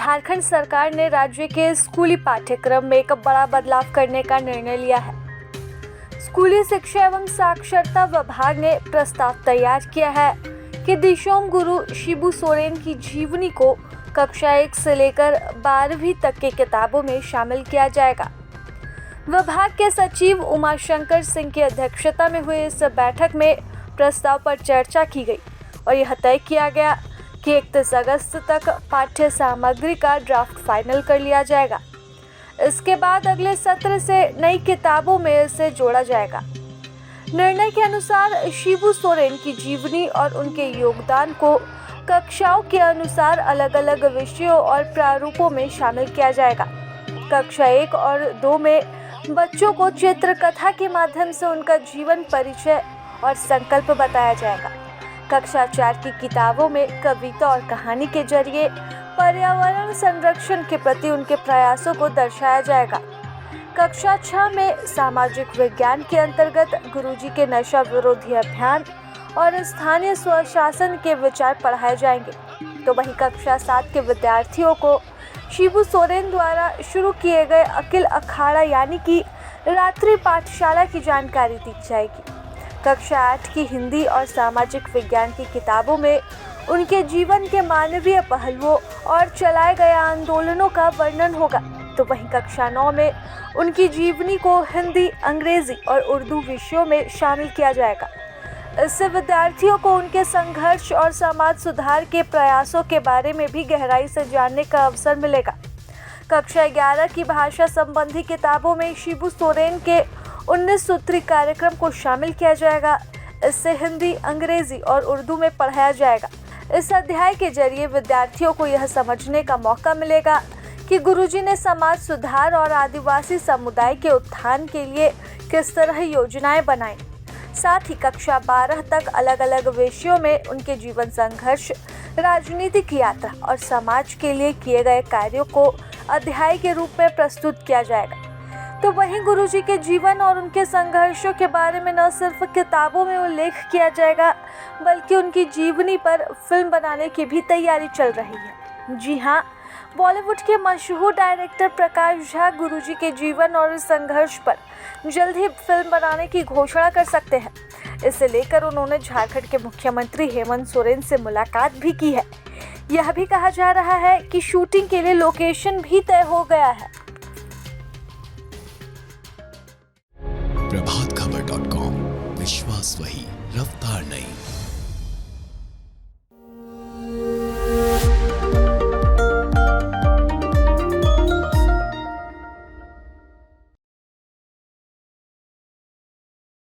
झारखंड सरकार ने राज्य के स्कूली पाठ्यक्रम में एक बड़ा बदलाव करने का निर्णय लिया है। स्कूली शिक्षा एवं साक्षरता विभाग ने प्रस्ताव तैयार किया है कि दिशोम गुरु शिबू सोरेन की जीवनी को कक्षा 1 से लेकर 12वीं तक की किताबों में शामिल किया जाएगा। विभाग के सचिव उमाशंकर सिंह की अध्यक्षता में हुई इस बैठक में प्रस्ताव पर चर्चा की गई और यह तय किया गया कि 31 अगस्त तक पाठ्य सामग्री का ड्राफ्ट फाइनल कर लिया जाएगा। इसके बाद अगले सत्र से नई किताबों में इसे जोड़ा जाएगा। निर्णय के अनुसार शिबू सोरेन की जीवनी और उनके योगदान को कक्षाओं के अनुसार अलग अलग विषयों और प्रारूपों में शामिल किया जाएगा। कक्षा 1 और 2 में बच्चों को चित्रकथा के माध्यम से उनका जीवन परिचय और संकल्प बताया जाएगा। कक्षा 4 की किताबों में कविता और कहानी के जरिए पर्यावरण संरक्षण के प्रति उनके प्रयासों को दर्शाया जाएगा। कक्षा 6 में सामाजिक विज्ञान के अंतर्गत गुरुजी के नशा विरोधी अभियान और स्थानीय स्वशासन के विचार पढ़ाए जाएंगे। तो वहीं कक्षा 7 के विद्यार्थियों को शिबू सोरेन द्वारा शुरू किए गए अखिल अखाड़ा यानी कि रात्रि पाठशाला की जानकारी दी जाएगी। कक्षा 8 की हिंदी और सामाजिक विज्ञान की किताबों में उनके जीवन के मानवीय पहलुओं और चलाए गए आंदोलनों का वर्णन होगा। तो वहीं कक्षा 9 में उनकी जीवनी को हिंदी, अंग्रेजी और उर्दू विषयों में शामिल किया जाएगा। इससे विद्यार्थियों को उनके संघर्ष और समाज सुधार के प्रयासों के बारे में भी गहराई से जानने का अवसर मिलेगा। कक्षा 11 की भाषा संबंधी किताबों में शिबू सोरेन के 19 सूत्री कार्यक्रम को शामिल किया जाएगा। इससे हिंदी, अंग्रेजी और उर्दू में पढ़ाया जाएगा। इस अध्याय के जरिए विद्यार्थियों को यह समझने का मौका मिलेगा कि गुरुजी ने समाज सुधार और आदिवासी समुदाय के उत्थान के लिए किस तरह योजनाएं बनाई। साथ ही कक्षा 12 तक अलग अलग विषयों में उनके जीवन संघर्ष, राजनीतिक यात्रा और समाज के लिए किए गए कार्यों को अध्याय के रूप में प्रस्तुत किया जाएगा। तो वहीं गुरुजी के जीवन और उनके संघर्षों के बारे में न सिर्फ किताबों में उल्लेख किया जाएगा बल्कि उनकी जीवनी पर फिल्म बनाने की भी तैयारी चल रही है। जी हाँ, बॉलीवुड के मशहूर डायरेक्टर प्रकाश झा गुरुजी के जीवन और संघर्ष पर जल्द ही फिल्म बनाने की घोषणा कर सकते हैं। इसे लेकर उन्होंने झारखंड के मुख्यमंत्री हेमंत सोरेन से मुलाकात भी की है। यह भी कहा जा रहा है कि शूटिंग के लिए लोकेशन भी तय हो गया है। प्रभातखबर.com, विश्वास वही, रफ्तार नहीं।